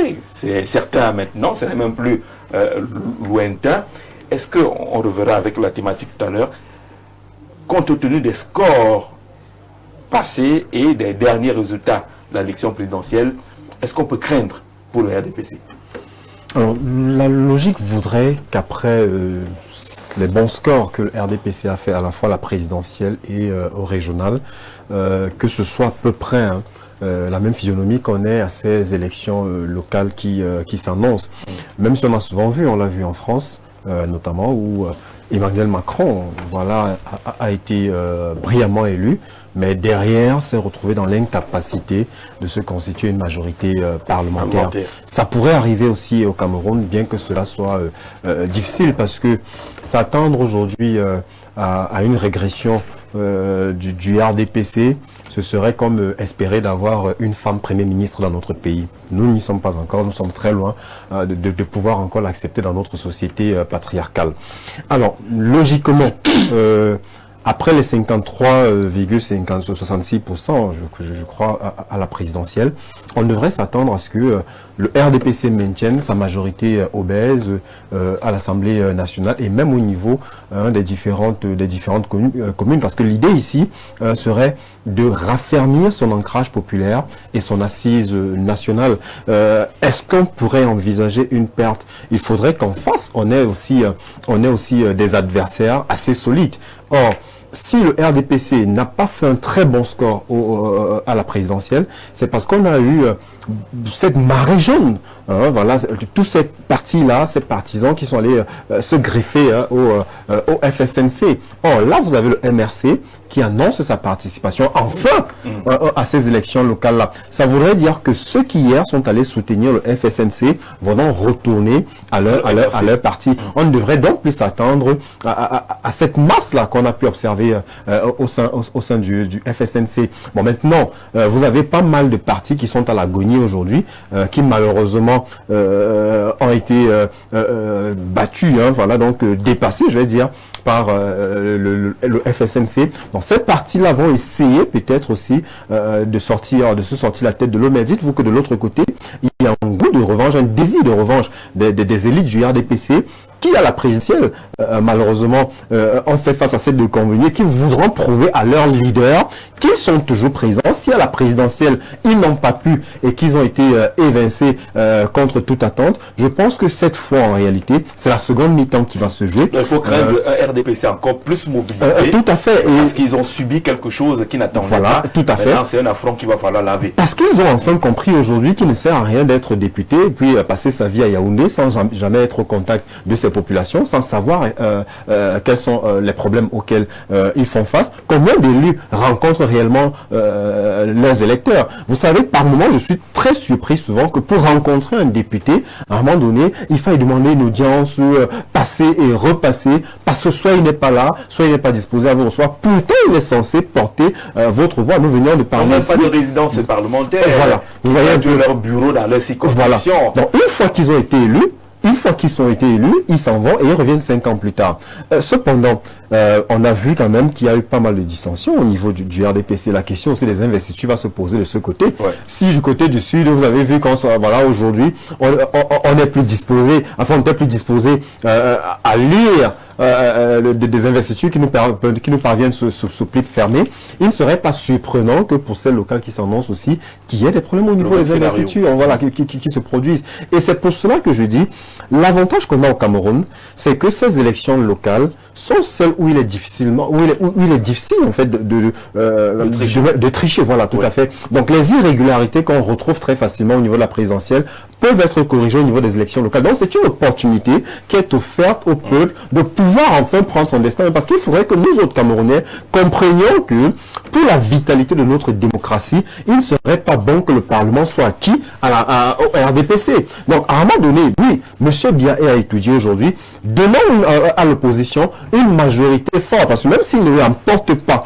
Oui, c'est certain maintenant, ce n'est même plus lointain. Est-ce qu'on reverra avec la thématique tout à l'heure, compte tenu des scores passés et des derniers résultats de l'élection présidentielle, est-ce qu'on peut craindre pour le RDPC? Alors, la logique voudrait qu'après les bons scores que le RDPC a fait à la fois à la présidentielle et au régional, que ce soit à peu près la même physionomie qu'on ait à ces élections locales qui s'annoncent. Même si on a souvent vu, on l'a vu en France notamment, où Emmanuel Macron voilà, a été brillamment élu, mais derrière s'est retrouvé dans l'incapacité de se constituer une majorité parlementaire. Ça pourrait arriver aussi au Cameroun, bien que cela soit difficile, parce que s'attendre aujourd'hui à une régression du RDPC, ce serait comme espérer d'avoir une femme Premier ministre dans notre pays. Nous n'y sommes pas encore, nous sommes très loin de pouvoir encore l'accepter dans notre société patriarcale. Alors, logiquement, après les 53,66%, je crois, à la présidentielle, on devrait s'attendre à ce que le RDPC maintienne sa majorité obèse à l'Assemblée nationale et même au niveau des différentes communes, parce que l'idée ici serait de raffermir son ancrage populaire et son assise nationale. Est-ce qu'on pourrait envisager une perte? Il faudrait qu'en face, on ait aussi des adversaires assez solides. Or, si le RDPC n'a pas fait un très bon score à la présidentielle, c'est parce qu'on a eu cette marée jaune. Voilà, tous ces partis-là, ces partisans qui sont allés se greffer au FSNC. Or, là, vous avez le MRC qui annonce sa participation enfin à ces élections locales-là. Ça voudrait dire que ceux qui hier sont allés soutenir le FSNC vont donc retourner à leur parti. On ne devrait donc plus s'attendre à cette masse-là qu'on a pu observer au sein du FSNC. Bon, maintenant, vous avez pas mal de partis qui sont à l'agonie aujourd'hui, qui malheureusement ont été battus, voilà, donc dépassés, je vais dire, par le FSNC. Donc ces partis-là vont essayer peut-être aussi de se sortir la tête de l'eau. Mais dites-vous que de l'autre côté, il y a un goût de revanche, un désir de revanche des élites du RDPC qui, à la présidentielle, malheureusement, ont fait face à cette déconvenue, qui voudront prouver à leurs leaders qu'ils sont toujours présents. Si à la présidentielle, ils n'ont pas pu et qu'ils ont été évincés contre toute attente, je pense que cette fois, en réalité, c'est la seconde mi-temps qui va se jouer. Il faut craindre un RDPC encore plus mobilisé. Tout à fait. Parce qu'ils ont subi quelque chose qui n'attendaient pas. Tout à fait. C'est un affront qu'il va falloir laver. Parce qu'ils ont enfin compris aujourd'hui qu'il ne sert à rien d'être député et puis passer sa vie à Yaoundé sans jamais être au contact de ces populations, sans savoir quels sont les problèmes auxquels ils font face. Combien d'élus rencontrent réellement leurs électeurs? Vous savez, par moment, je suis très surpris souvent que pour rencontrer un député, à un moment donné, il faille demander une audience, passer et repasser, parce que soit il n'est pas là, soit il n'est pas disposé à vous recevoir. Pourtant, il est censé porter votre voix. Nous venions de parler. On n'a pas de résidence parlementaire. Voilà. Vous voyez de leur bureau dans leur circonscription. Voilà. Donc, une fois qu'ils ont été élus, ils s'en vont et ils reviennent 5 ans plus tard. Cependant, on a vu quand même qu'il y a eu pas mal de dissensions au niveau du RDPC. La question aussi des investitures va se poser de ce côté. Ouais. Si du côté du Sud, vous avez vu voilà, aujourd'hui, on n'est plus disposé, enfin on n'était plus disposé à lire des investitures qui nous parviennent sous pli fermé, il ne serait pas surprenant que pour celles locales qui s'annoncent aussi, qu'il y ait des problèmes au niveau des investitures, voilà, qui se produisent. Et c'est pour cela que je dis, l'avantage qu'on a au Cameroun, c'est que ces élections locales sont celles où il est difficile en fait de tricher, voilà, tout à fait. Donc les irrégularités qu'on retrouve très facilement au niveau de la présidentielle peuvent être corrigées au niveau des élections locales. Donc c'est une opportunité qui est offerte au peuple de pouvoir enfin prendre son destin, parce qu'il faudrait que nous autres Camerounais comprenions que pour la vitalité de notre démocratie, il ne serait pas bon que le Parlement soit acquis au RDPC. Donc à un moment donné, oui, M. Biaé a étudié aujourd'hui, donnons à l'opposition une majorité forte, parce que même s'il ne l'emporte pas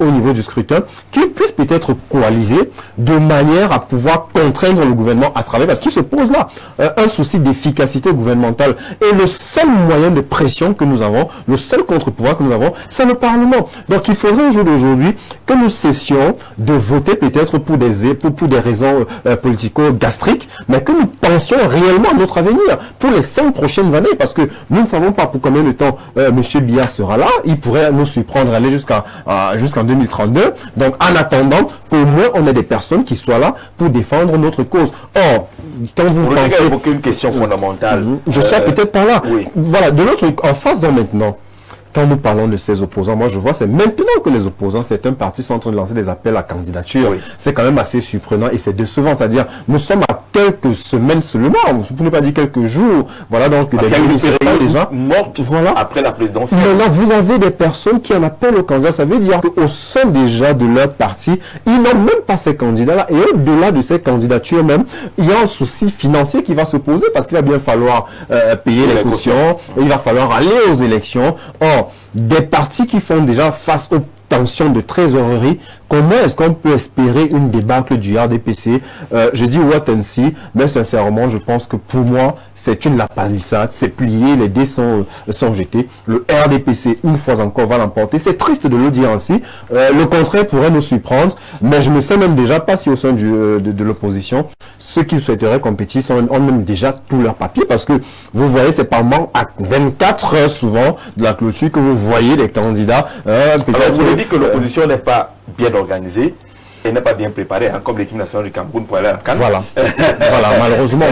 au niveau du scrutin, qu'il puisse peut-être coaliser de manière à pouvoir contraindre le gouvernement à travers, parce qu'il se pose là un souci d'efficacité gouvernementale. Et le seul moyen de pression que nous avons, le seul contre-pouvoir que nous avons, c'est le Parlement. Donc il faudrait au jour d'aujourd'hui que nous cessions de voter peut-être pour des raisons politico-gastriques, mais que nous pensions réellement à notre avenir pour les 5 prochaines années, parce que nous ne savons pas pour combien de temps M. Biya sera là. Il pourrait nous surprendre, aller jusqu'en 2032. Donc en attendant qu'au moins on ait des personnes qui soient là pour défendre notre cause. Or, quand vous pensez... évoquer une question fondamentale. Je sais peut-être par là. Oui. Voilà, de l'autre, en face donc maintenant, quand nous parlons de ces opposants, moi je vois, c'est maintenant que les opposants, certains partis sont en train de lancer des appels à candidature. Oui. C'est quand même assez surprenant et c'est décevant. C'est-à-dire, nous sommes à quelques semaines seulement, pour ne pas dire quelques jours. Voilà, donc il y a une période déjà morte voilà. Après la présidentielle. Maintenant, vous avez des personnes qui en appellent aux candidats. Ça veut dire qu'au sein déjà de leur parti, ils n'ont même pas ces candidats-là. Et au-delà de ces candidatures même, il y a un souci financier qui va se poser parce qu'il va bien falloir payer les cautions, il va falloir aller aux élections. Or, des partis qui font déjà face aux tensions de trésorerie, comment est-ce qu'on peut espérer une débâcle du RDPC? Je dis what and see, mais sincèrement, je pense que pour moi, c'est une lapalissade, c'est plié, les dés sont jetés. Le RDPC, une fois encore, va l'emporter. C'est triste de le dire ainsi. Le contraire pourrait nous surprendre, mais je ne sais même déjà pas si au sein de l'opposition, ceux qui souhaiteraient compétir ont même déjà tous leurs papiers, parce que vous voyez, c'est par moment à 24 heures souvent de la clôture que vous voyez des candidats. Alors, vous voulez dire que l'opposition n'est pas bien organisée et n'est pas bien préparée, hein, comme l'équipe nationale du Cameroun pour aller à Cannes. Voilà, voilà,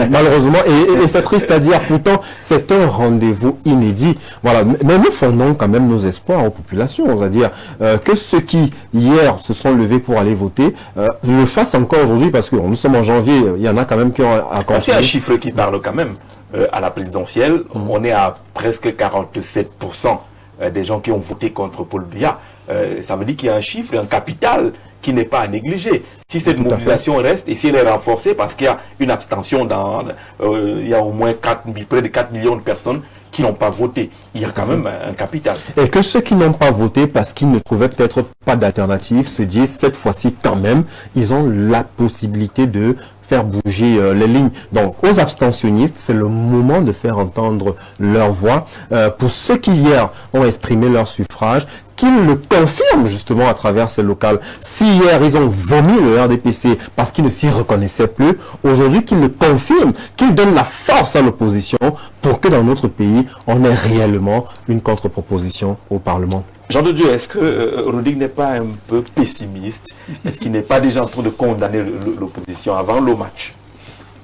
malheureusement, et c'est triste à dire, pourtant, c'est un rendez-vous inédit. Voilà, mais nous fondons quand même nos espoirs aux populations, c'est-à-dire que ceux qui, hier, se sont levés pour aller voter, le fassent encore aujourd'hui, parce que nous sommes en janvier, il y en a quand même qui ont à construire. C'est un chiffre qui parle quand même. À la présidentielle, on est à presque 47% des gens qui ont voté contre Paul Biya. Ça veut dire qu'il y a un chiffre, un capital qui n'est pas à négliger. Si cette mobilisation reste et si elle est renforcée, parce qu'il y a une abstention, il y a au moins près de 4 millions de personnes qui n'ont pas voté, il y a quand même un capital. Et que ceux qui n'ont pas voté parce qu'ils ne trouvaient peut-être pas d'alternative se disent cette fois-ci quand même, ils ont la possibilité de faire bouger les lignes. Donc, aux abstentionnistes, c'est le moment de faire entendre leur voix. Pour ceux qui hier ont exprimé leur suffrage, qu'ils le confirment justement à travers ces locales. Si hier ils ont vomi le RDPC parce qu'ils ne s'y reconnaissaient plus, aujourd'hui qu'ils le confirment, qu'ils donnent la force à l'opposition pour que dans notre pays, on ait réellement une contre-proposition au Parlement. Jean de Dieu, est-ce que Rodrigue n'est pas un peu pessimiste? Est-ce qu'il n'est pas déjà en train de condamner l'opposition avant le match?